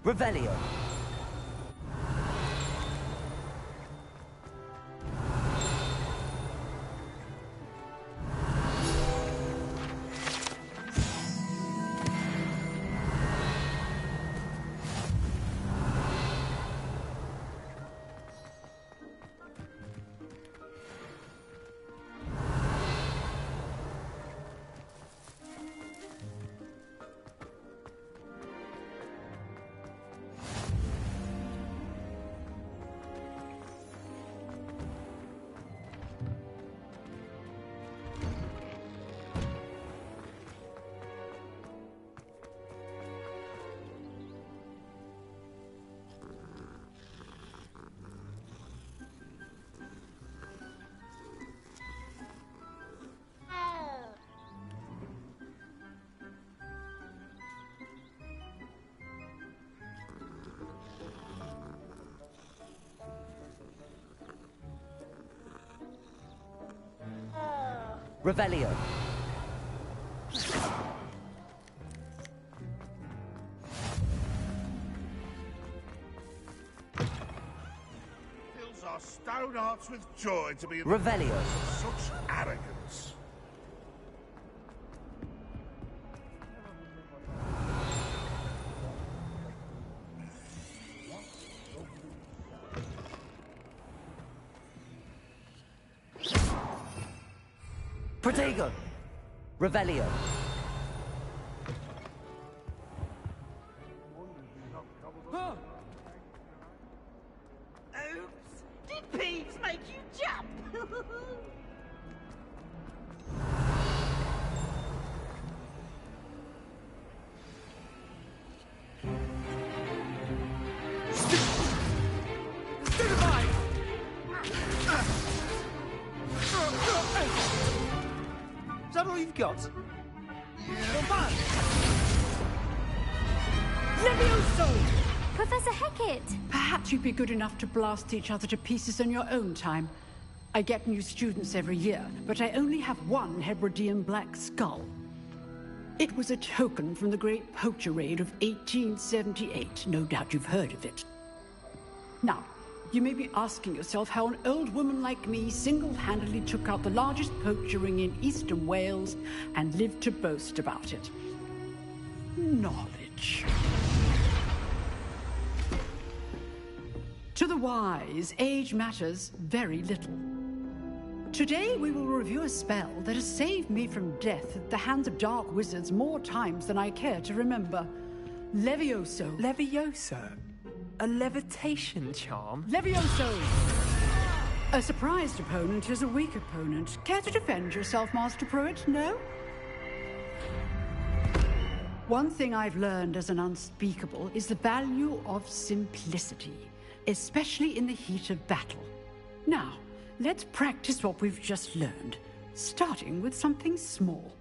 Revelio. Revelio. Fills our stone hearts with joy to be Revelio. Such arrogance. Protego. Revelio. Oops! Did Peeves make you jump? Is that all you've got? Levioso! Professor Hecat! Perhaps you'd be good enough to blast each other to pieces in your own time. I get new students every year, but I only have one Hebridean black skull. It was a token from the Great Poacher Raid of 1878. No doubt you've heard of it. Now, you may be asking yourself how an old woman like me single-handedly took out the largest poacher ring in eastern Wales and lived to boast about it. Knowledge. To the wise, age matters very little. Today we will review a spell that has saved me from death at the hands of dark wizards more times than I care to remember. Levioso. Levioso? A levitation charm? Levioso! A surprised opponent is a weak opponent. Care to defend yourself, Master Pruitt? No? One thing I've learned as an unspeakable is the value of simplicity, especially in the heat of battle. Now, let's practice what we've just learned, starting with something small.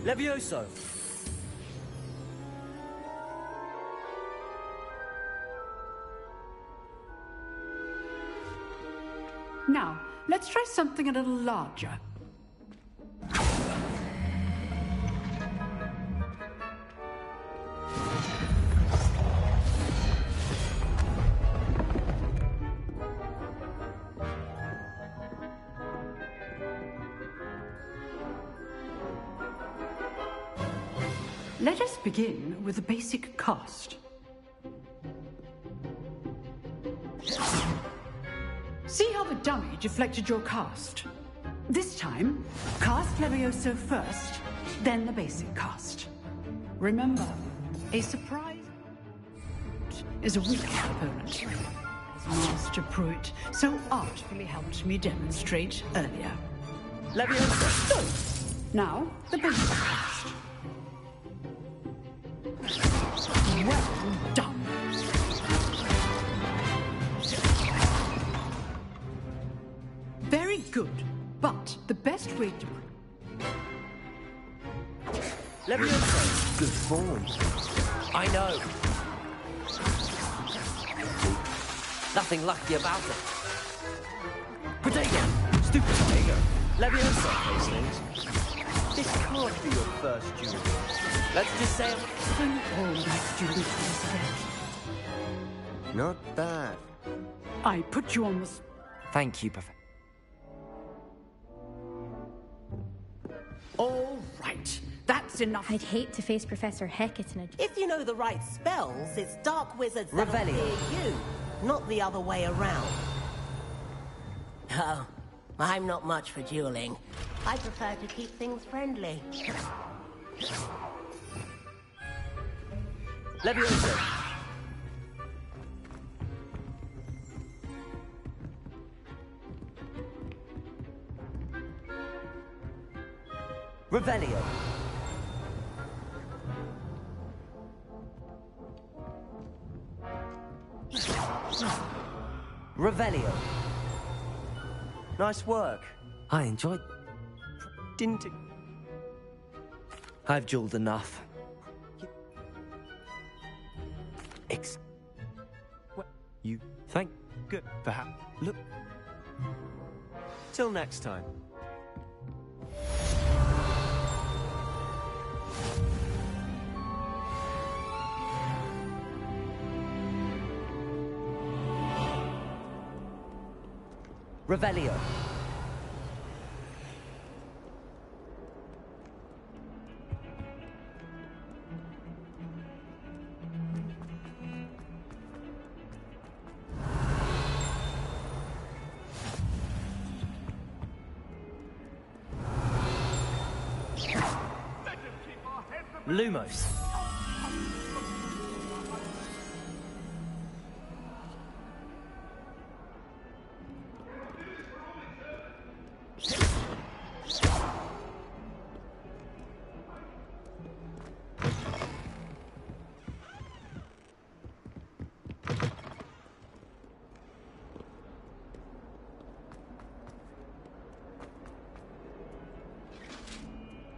Levioso. Now, let's try something a little larger. Let us begin with the basic cast. See how the dummy deflected your cast? This time, cast Levioso first, then the basic cast. Remember, a surprise is a weak opponent, as Master Pruitt so artfully helped me demonstrate earlier. Levioso! So, now, the basic cast. Well done. Very good, but the best way to... Levioso! Good form. I know. Nothing lucky about it. Protego! Stupid Protego! Levioso! Those things. This can't be your first duel. Let's just say I'm all my students Not bad. I put you on the... Thank you, Professor. All right, that's enough. I'd hate to face Professor Hecat in a... If you know the right spells, it's dark wizards that'll fear Revelio. you, not the other way around. Oh, I'm not much for dueling. I prefer to keep things friendly. Levioso! Revelio! Revelio. Nice work. I enjoyed... Didn't it? I've jeweled enough. What? You Thank... good, perhaps. Look. Till next time. Revelio. Lumos.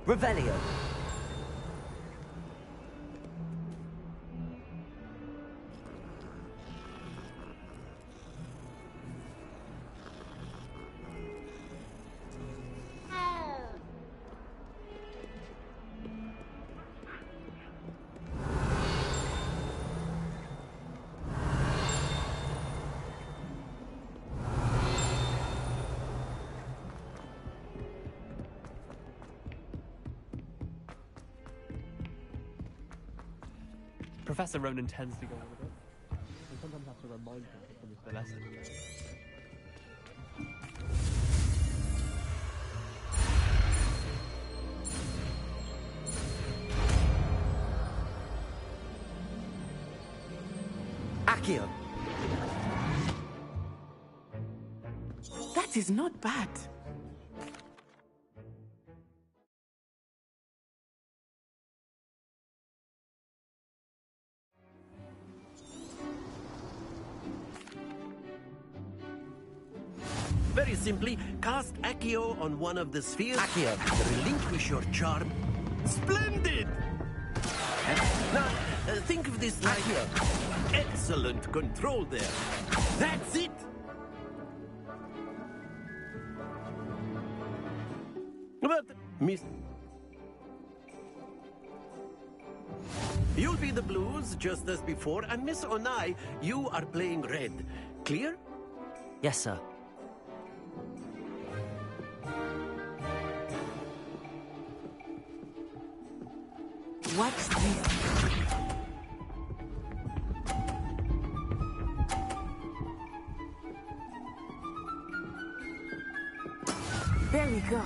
Revelio. Professor Ronan tends to go on with it. And sometimes have to remind him to finish the lesson. Accio. That is not bad. Very simply, cast Accio on one of the spheres. Accio. Relinquish your charm. Splendid! Now, think of this like... Accio. Excellent control there. That's it! But, Miss... You'll be the blues, just as before, and Miss Onai, you are playing red. Clear? Yes, sir. What's this? There we go.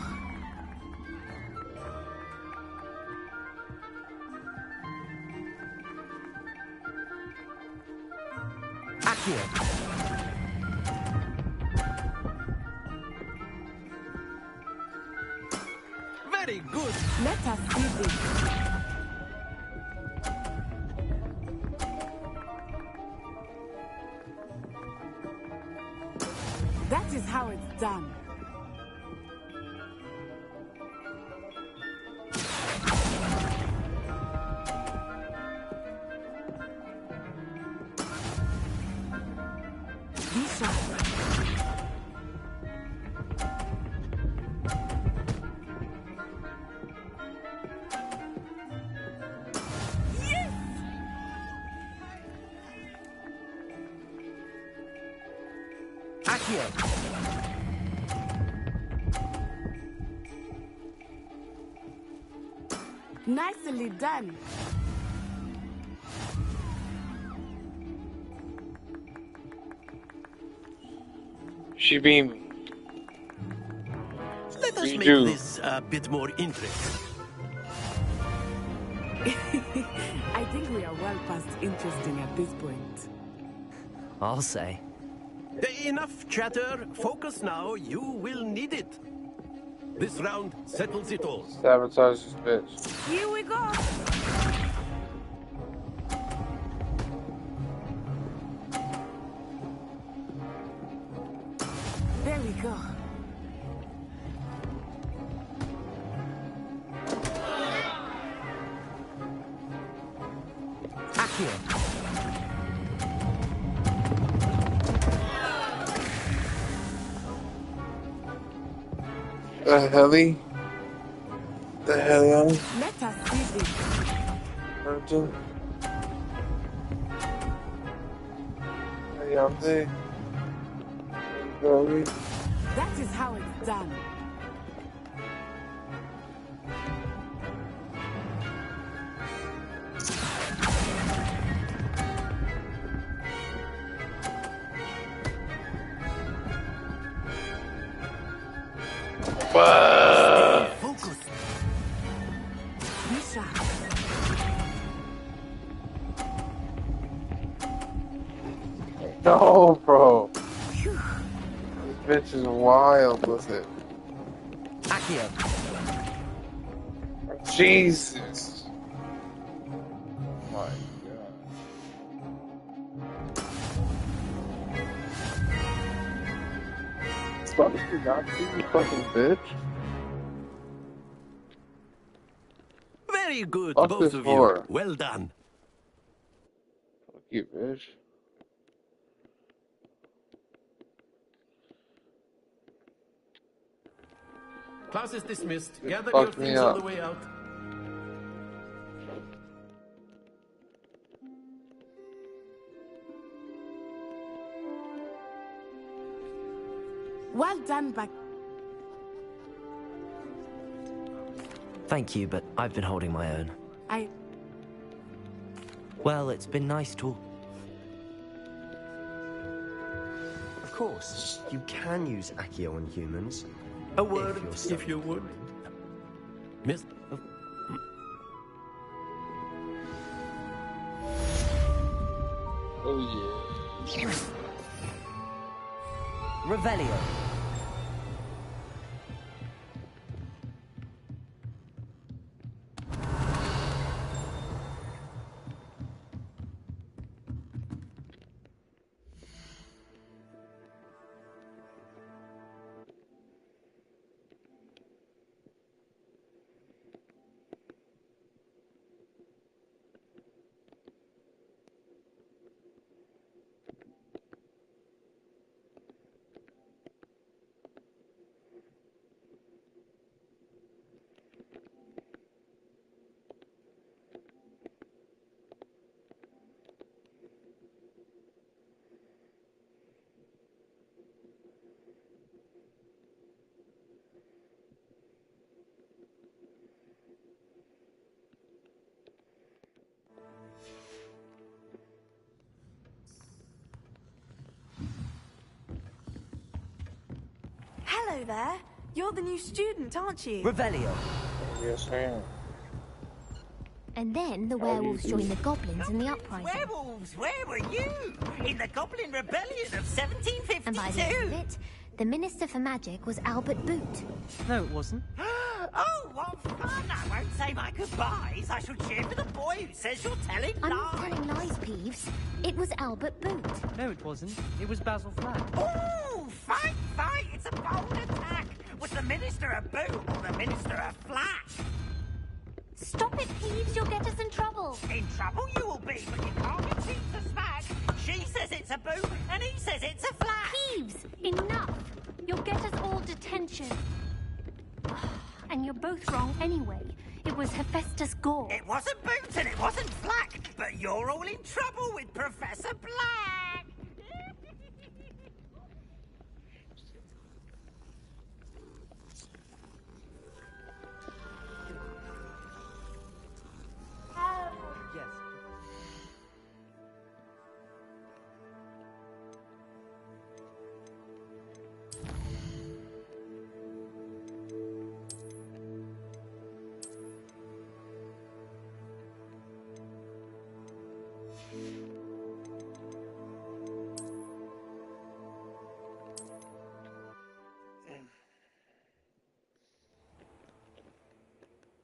Accio. Very good. Let us see this. That is how it's done. Be sharp. Yes! Accio. Nicely done. She beam. Let us make Redo. this a bit more interesting. I think we are well past interesting at this point. I'll say. Enough chatter. Focus now. You will need it. This round settles it all. Sabotage this bitch. Here we go. There we go. Accio. The heli? The helion? Let us see this. Virgin? Ayante? Very? That is how it's done. Focus. Misha. No, bro. This bitch is wild with it. Accio. Jesus. Oh my god. Stop you not you fucking bitch. Very good, Fuck both this of whore. you. Well done. Fuck you, bitch. Class is dismissed. You Gather your fucked me things on up. the way out. Well done, but Thank you, but I've been holding my own. Well, it's been nice talk. Of course, you can use Accio on humans. A word, you're so if you would. Miss... Oh yeah. Revelio. Hello there. You're the new student, aren't you? Revelio. Yes, I am. And then the werewolves joined the goblins in the uprising. Werewolves, where were you? In the Goblin Rebellion of 1752? And by the end of it, the Minister for Magic was Albert Boot. No, it wasn't. Oh, what fun! I won't say my goodbyes. I shall cheer for the boy who says you're telling I'm lies. not telling lies, Peeves. It was Albert Boot. No, it wasn't. It was Basil Flack. Ooh, fight, fight! It's a bold attack. Was the Minister a boot or the Minister a flash? Stop it, Peeves. You'll get us in trouble. In trouble you will be, but you can't get Chief to smack. She says it's a boot, and he says it's a flash. Peeves, enough. You'll get us all detention. And you're both wrong anyway. It was Hephaestus Gore. It wasn't Boot and it wasn't Flack, but you're all in trouble with Professor Black.